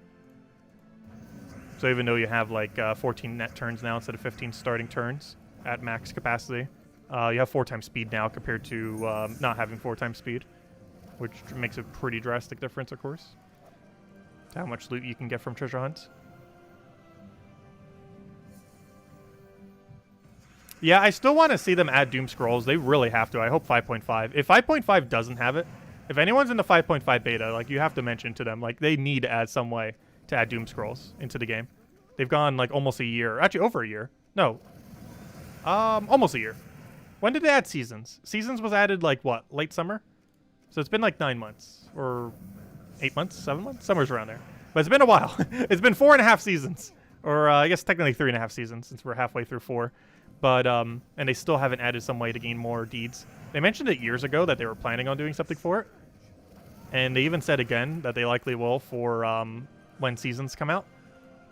So even though you have, like, 14 net turns now instead of 15 starting turns at max capacity, you have 4 times speed now compared to not having 4 times speed, which makes a pretty drastic difference, of course, to how much loot you can get from treasure hunts. Yeah, I still want to see them add Doom Scrolls. They really have to. I hope 5.5. If 5.5 doesn't have it, if anyone's in the 5.5 beta, like, you have to mention to them, like, they need to add some way to add Doom Scrolls into the game. They've gone, like, almost a year. Actually, over a year. No. Almost a year. When did they add Seasons? Seasons was added, like, what? Late summer? So it's been, like, 9 months. Or 8 months? 7 months? Somewhere's around there. But it's been a while. It's been 4.5 seasons. Or, I guess, technically 3.5 seasons, since we're halfway through 4. But, and they still haven't added some way to gain more deeds. They mentioned it years ago that they were planning on doing something for it. And they even said again that they likely will for when seasons come out.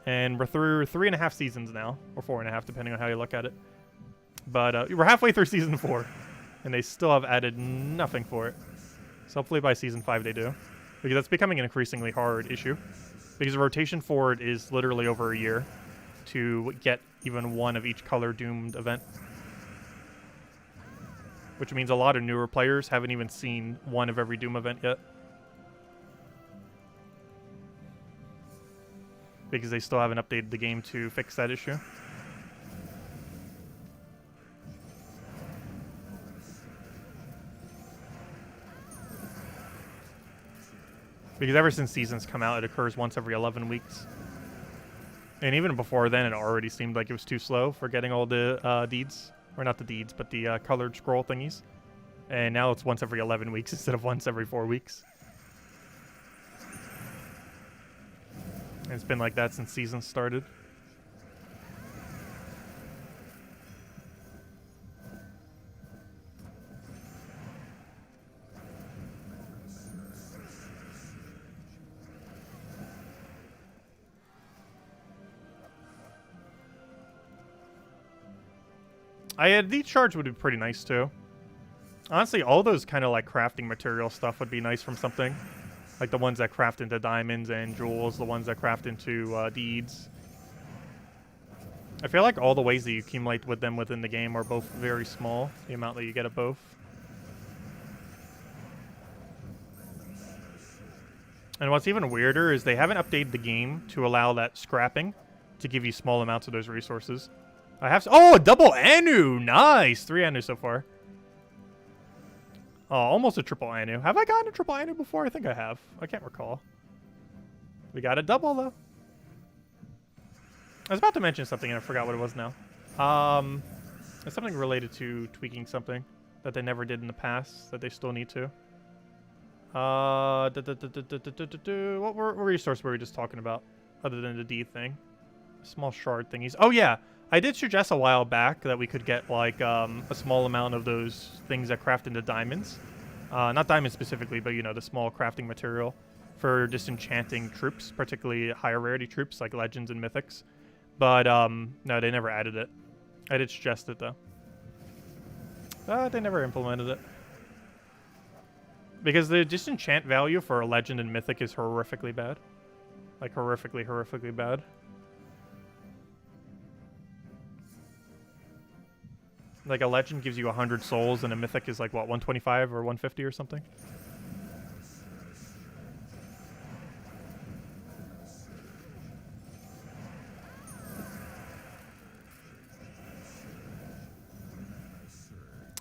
And we're through 3.5 seasons now, or 4.5, depending on how you look at it. But we're halfway through Season 4, and they still have added nothing for it. So hopefully by Season 5 they do. Because that's becoming an increasingly hard issue. Because the rotation for it is literally over a year to get even one of each color doomed event. Which means a lot of newer players haven't even seen one of every Doom event yet. Because they still haven't updated the game to fix that issue. Because ever since Seasons come out, it occurs once every 11 weeks. And even before then, it already seemed like it was too slow for getting all the deeds. Or not the deeds, but the colored scroll thingies. And now it's once every 11 weeks instead of once every 4 weeks. And it's been like that since Seasons started. A deed charge would be pretty nice too. Honestly, all those kind of like crafting material stuff would be nice from something. Like the ones that craft into diamonds and jewels, the ones that craft into deeds. I feel like all the ways that you accumulate with them within the game are both very small, the amount that you get of both. And what's even weirder is they haven't updated the game to allow that scrapping to give you small amounts of those resources. I have... Oh, a double Anu! Nice! 3 Anu so far. Oh, almost a triple Anu. Have I gotten a triple Anu before? I think I have. I can't recall. We got a double, though. I was about to mention something and I forgot what it was now. It's something related to tweaking something that they never did in the past that they still need to. What resource were we just talking about other than the D thing? Small shard thingies. Oh, yeah. I did suggest a while back that we could get, like, a small amount of those things that craft into diamonds. Not diamonds specifically, but, you know, the small crafting material for disenchanting troops, particularly higher rarity troops like legends and mythics. But, no, they never added it. I did suggest it, though. They never implemented it. Because the disenchant value for a legend and mythic is horrifically bad. Like, horrifically, horrifically bad. Like, a legend gives you 100 souls, and a mythic is like, what, 125 or 150 or something?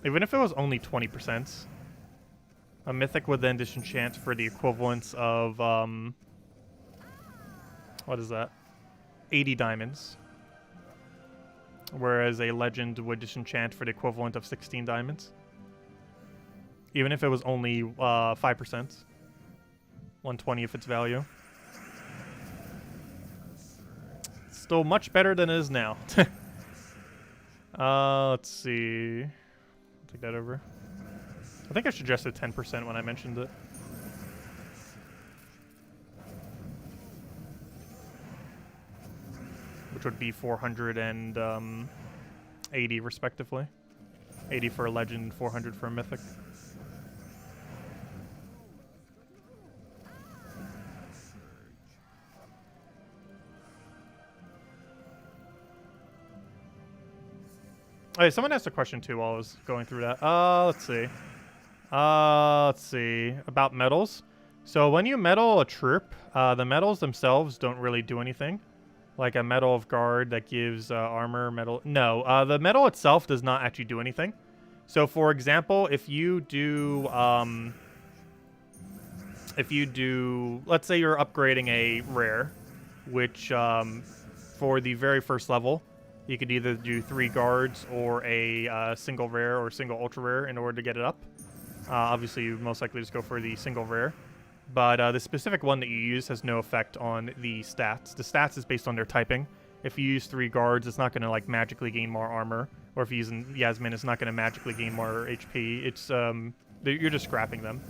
Even if it was only 20%, a mythic would then disenchant for the equivalence of, what is that? 80 diamonds. Whereas a legend would disenchant for the equivalent of 16 diamonds. Even if it was only 5%. 120 if its value. It's still much better than it is now. Let's see. Take that over. I think I suggested 10% when I mentioned it. Which would be 480 respectively. 80 for a legend, 400 for a mythic. Hey, someone asked a question too while I was going through that. Let's see. Let's see. About medals. So when you medal a troop, the medals themselves don't really do anything. Like a medal of guard that gives armor, medal. No, the medal itself does not actually do anything. So for example, if you do, let's say you're upgrading a rare, which for the very first level, you could either do 3 guards or a single rare or single ultra rare in order to get it up. Obviously, you most likely just go for the single rare. But the specific one that you use has no effect on the stats. The stats is based on their typing. If you use 3 guards, it's not going to like magically gain more armor. Or if you use Yasmin, it's not going to magically gain more HP. It's you're just scrapping them.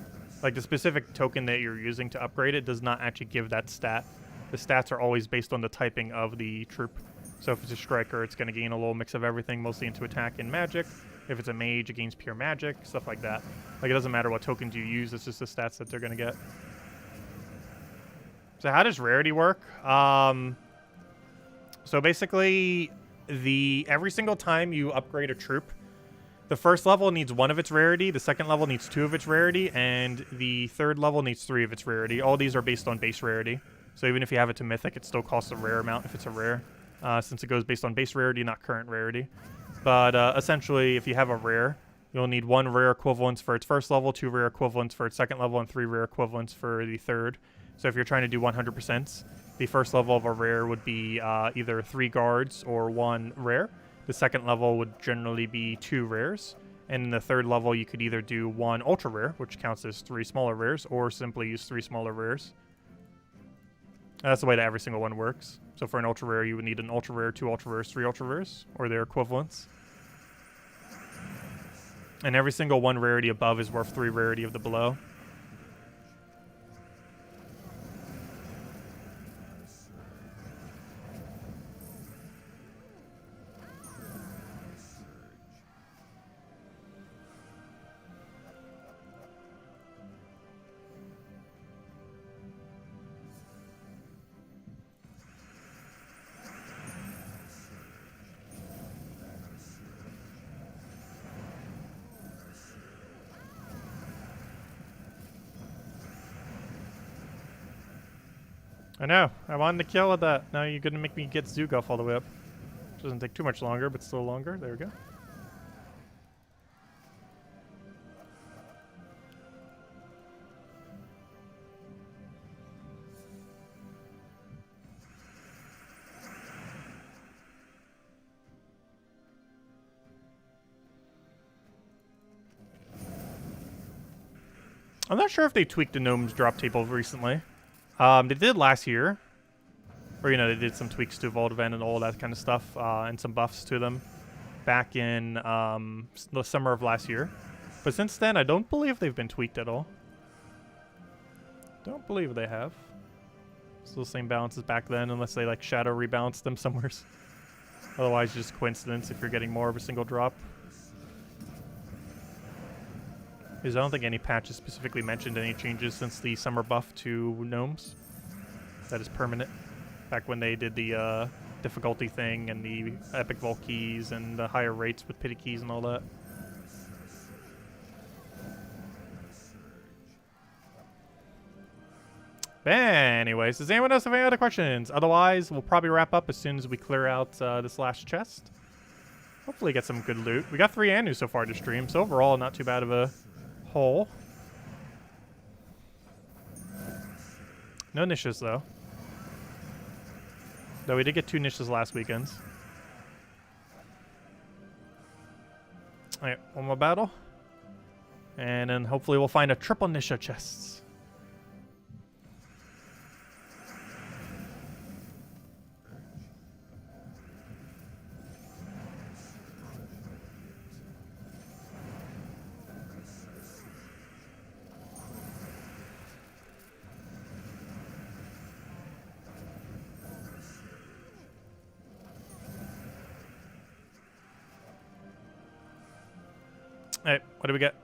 Like the specific token that you're using to upgrade it does not actually give that stat. The stats are always based on the typing of the troop. So if it's a striker, it's going to gain a little mix of everything, mostly into attack and magic. If it's a mage, it gains pure magic, stuff like that. Like, it doesn't matter what tokens you use, it's just the stats that they're going to get. So how does rarity work? So basically, every single time you upgrade a troop, the first level needs 1 of its rarity, the second level needs 2 of its rarity, and the third level needs 3 of its rarity. All these are based on base rarity. So even if you have it to mythic, it still costs a rare amount if it's a rare. Since it goes based on base rarity, not current rarity. But essentially, if you have a rare, you'll need 1 rare equivalence for its first level, 2 rare equivalents for its second level, and 3 rare equivalents for the third. So if you're trying to do 100%, the first level of a rare would be either 3 guards or 1 rare. The second level would generally be 2 rares. And in the third level, you could either do 1 ultra rare, which counts as 3 smaller rares, or simply use 3 smaller rares. And that's the way that every single one works. So for an ultra rare, you would need an ultra rare, 2 ultra rares, 3 ultra rares, or their equivalents. And every single 1 rarity above is worth 3 rarity of the below. I know. I wanted to kill with that. Now you're gonna make me get Zugoff all the way up. Doesn't take too much longer, but still longer. There we go. I'm not sure if they tweaked the gnomes drop table recently. They did last year. Or, you know, they did some tweaks to Vault Event and all that kind of stuff, and some buffs to them back in the summer of last year. But since then, I don't believe they've been tweaked at all. Don't believe they have. Still the same balance as back then, unless they, like, shadow rebalance them somewhere. Otherwise, just coincidence if you're getting more of a single drop. Because I don't think any patches specifically mentioned any changes since the summer buff to gnomes. That is permanent. Back when they did the difficulty thing and the epic vault keys and the higher rates with pity keys and all that. But anyways, does anyone else have any other questions? Otherwise, we'll probably wrap up as soon as we clear out this last chest. Hopefully get some good loot. We got 3 Anu so far to stream, so overall not too bad of a haul. No niches though. Though we did get 2 niches last weekends. Alright, one more battle. And then hopefully we'll find a triple nisha chests. Alright, what do we get?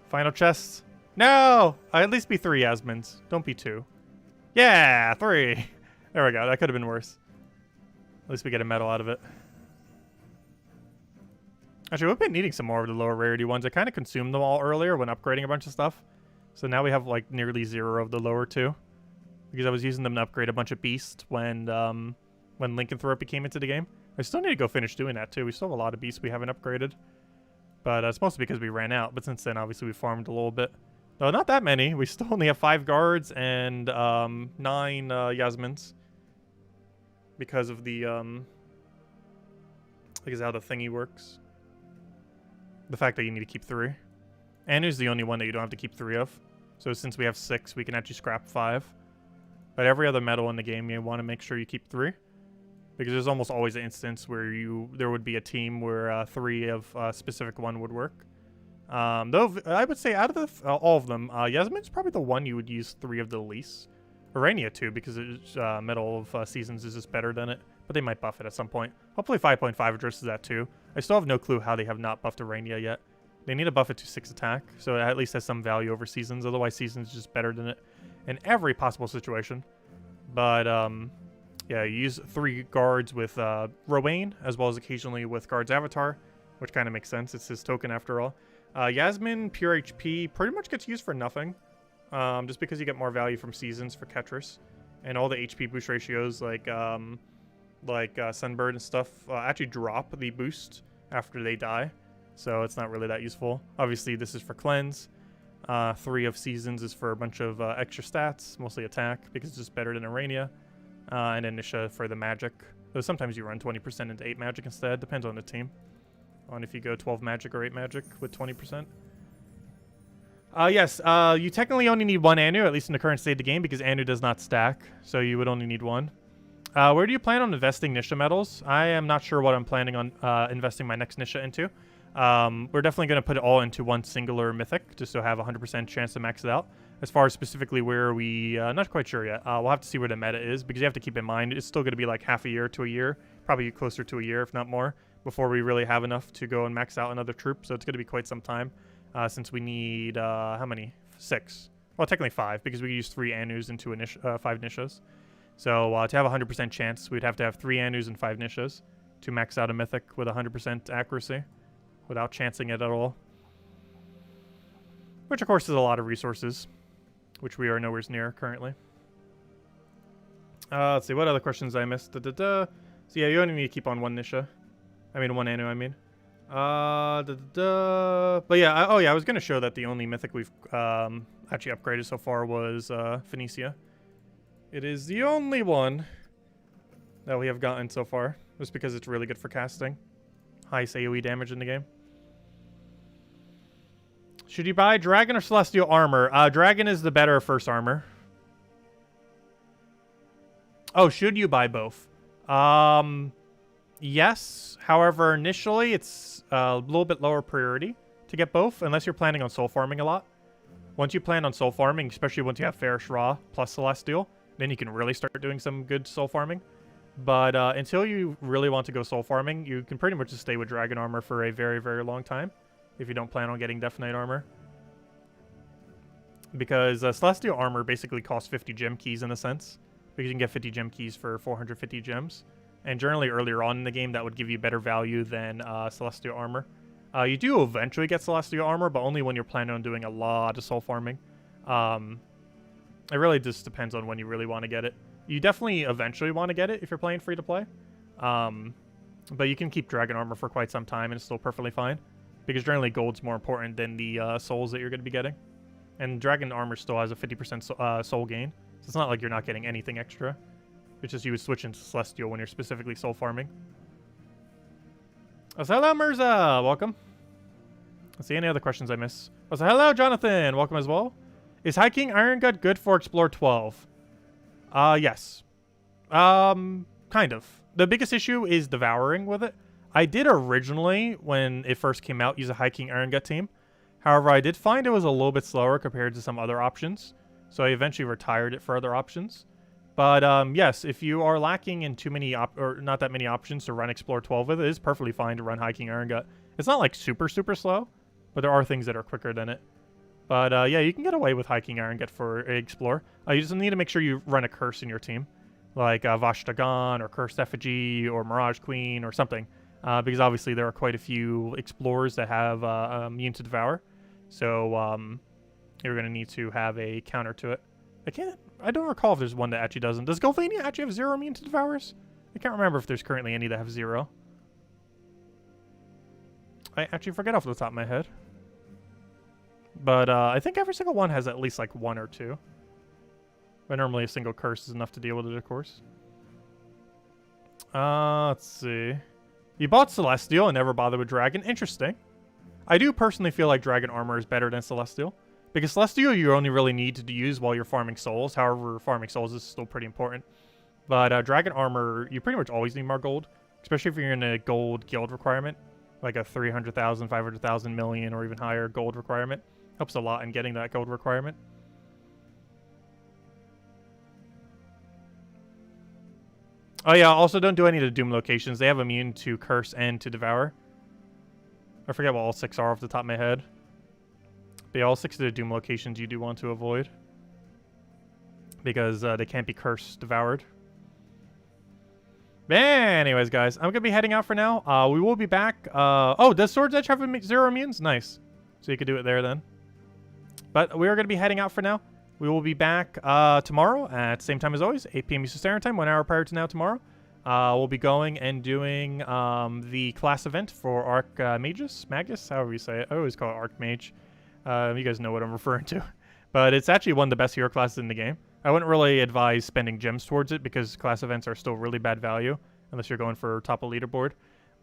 Final chests? No! At least be 3 Yasmins. Don't be 2. Yeah, 3! There we go. That could have been worse. At least we get a medal out of it. Actually, we've been needing some more of the lower rarity ones. I kind of consumed them all earlier when upgrading a bunch of stuff. So now we have like nearly 0 of the lower 2. Because I was using them to upgrade a bunch of beasts when Lycanthrope came into the game. I still need to go finish doing that too. We still have a lot of beasts we haven't upgraded. But it's mostly because we ran out. But since then, obviously, we farmed a little bit. No, not that many. We still only have 5 guards and 9 Yasmins. Because of the, because of how the thingy works. The fact that you need to keep 3. Anu's the only one that you don't have to keep 3 of. So since we have 6, we can actually scrap 5. But every other medal in the game, you want to make sure you keep 3. Because there's almost always an instance where there would be a team where 3 of a specific one would work. Though I would say out of all of them, Yasmin's probably the one you would use 3 of the least. Orania too, because it's Medal of Seasons is just better than it. But they might buff it at some point. Hopefully 5.5 addresses that too. I still have no clue how they have not buffed Orania yet. They need to buff it to 6 attack, so it at least has some value over Seasons. Otherwise, Seasons is just better than it in every possible situation. But yeah, you use 3 guards with Rowain, as well as occasionally with Guard's Avatar, which kind of makes sense. It's his token after all. Yasmin, pure HP, pretty much gets used for nothing, just because you get more value from Seasons for Ketris. And all the HP boost ratios, like Sunbird and stuff, actually drop the boost after they die. So it's not really that useful. Obviously, this is for Cleanse. 3 of Seasons is for a bunch of extra stats, mostly attack, because it's just better than Orania. And Nisha for the magic. Though sometimes you run 20% into 8 magic instead. Depends on the team. On if you go 12 magic or 8 magic with 20%. Yes, you technically only need 1 Anu, at least in the current state of the game, because Anu does not stack. So you would only need 1. Where do you plan on investing Nisha medals? I am not sure what I'm planning on investing my next Nisha into. We're definitely going to put it all into one singular mythic, just to have a 100% chance to max it out. As far as specifically where we, not quite sure yet. We'll have to see where the meta is, because you have to keep in mind, it's still going to be like half a year to a year, probably closer to a year, if not more, before we really have enough to go and max out another troop. So it's going to be quite some time, since we need, how many? 6. Well, technically 5, because we use 3 Anus into 5 Nishas. So to have a 100% chance, we'd have to have 3 Anus and 5 Nishas to max out a mythic with 100% accuracy, without chancing it at all. Which, of course, is a lot of resources, which we are nowhere near currently. Let's see, what other questions I missed? So yeah, you only need to keep on one Nisha. I mean, one Anu, I mean. But yeah, I was going to show that the only mythic we've actually upgraded so far was Phoenicia. It is the only one that we have gotten so far, just because it's really good for casting. Highest AoE damage in the game. Should you buy Dragon or Celestial Armor? Dragon is the better first armor. Oh, should you buy both? Yes. However, initially, it's a little bit lower priority to get both, unless you're planning on soul farming a lot. Once you plan on soul farming, especially once you have Fairish Ra plus Celestial, then you can really start doing some good soul farming. But until you really want to go soul farming, you can pretty much just stay with Dragon Armor for a very, very long time if you don't plan on getting Death Knight Armor. Because Celestial Armor basically costs 50 gem keys in a sense, because you can get 50 gem keys for 450 gems. And generally earlier on in the game, that would give you better value than Celestial Armor. You do eventually get Celestial Armor, but only when you're planning on doing a lot of soul farming. It really just depends on when you really want to get it. You definitely eventually want to get it if you're playing free to play. But you can keep Dragon Armor for quite some time and it's still perfectly fine. Because generally gold's more important than the souls that you're going to be getting. And Dragon Armor still has a 50% soul gain. So it's not like you're not getting anything extra. It's just you would switch into Celestial when you're specifically soul farming. Oh, so hello, Mirza. Welcome. Let's see any other questions I miss. Oh, so hello, Jonathan. Welcome as well. Is Hiking Iron Gut good for Explore 12? Yes. Kind of. The biggest issue is devouring with it. I did originally, when it first came out, use a Hiking Iron Gut team. However, I did find it was a little bit slower compared to some other options. So I eventually retired it for other options. But yes, if you are lacking in too many or not that many options to run Explore 12 with, it is perfectly fine to run Hiking Iron Gut. It's not like super, super slow, but there are things that are quicker than it. But yeah, you can get away with Hiking Iron Gut for Explore. You just need to make sure you run a curse in your team, like Vashtagan or Cursed Effigy or Mirage Queen or something. Because obviously there are quite a few Explorers that have immune to Devour. So you're going to need to have a counter to it. I don't recall if there's one that actually doesn't. Does Golvania actually have 0 immune to Devours? I can't remember if there's currently any that have 0. I actually forget off the top of my head. But I think every single one has at least like 1 or 2. But normally a single curse is enough to deal with it, of course. Let's see. You bought Celestial and never bothered with Dragon. Interesting. I do personally feel like Dragon Armor is better than Celestial. Because Celestial you only really need to use while you're farming souls. However, farming souls is still pretty important. But Dragon Armor, you pretty much always need more gold. Especially if you're in a gold guild requirement. Like a 300,000, 500,000 million, or even higher gold requirement. Helps a lot in getting that gold requirement. Oh yeah, also don't do any of the Doom locations. They have immune to Curse and to Devour. I forget what all 6 are off the top of my head. But yeah, all 6 of the Doom locations you do want to avoid. Because they can't be Cursed, Devoured. Anyways, guys, I'm going to be heading out for now. We will be back. Oh, does Swords Edge have 0 immunes? Nice. So you could do it there then. But we are going to be heading out for now. We will be back tomorrow at the same time as always, 8 p.m. Eastern Standard Time, 1 hour prior to now tomorrow. We'll be going and doing the class event for Magus, however you say it. I always call it Archmage. You guys know what I'm referring to. But it's actually one of the best hero classes in the game. I wouldn't really advise spending gems towards it because class events are still really bad value unless you're going for top of leaderboard.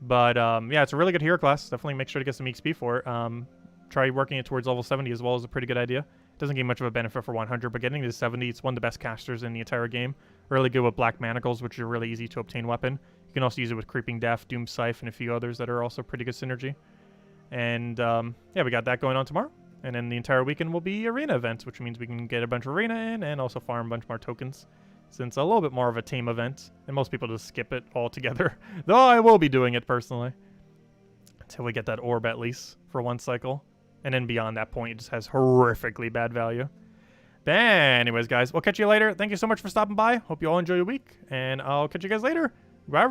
But yeah, it's a really good hero class. Definitely make sure to get some XP for it. Try working it towards level 70 as well is a pretty good idea. Doesn't give much of a benefit for 100, but getting to 70, it's one of the best casters in the entire game. Really good with Black Manacles, which is a really easy to obtain weapon. You can also use it with Creeping Death, Doom Scythe, and a few others that are also pretty good synergy. And yeah, we got that going on tomorrow. And then the entire weekend will be arena events, which means we can get a bunch of arena in and also farm a bunch more tokens. Since it's a little bit more of a team event, and most people just skip it altogether. Though I will be doing it personally. Until we get that orb at least for 1 cycle. And then beyond that point, it just has horrifically bad value. But anyways, guys, we'll catch you later. Thank you so much for stopping by. Hope you all enjoy your week. And I'll catch you guys later.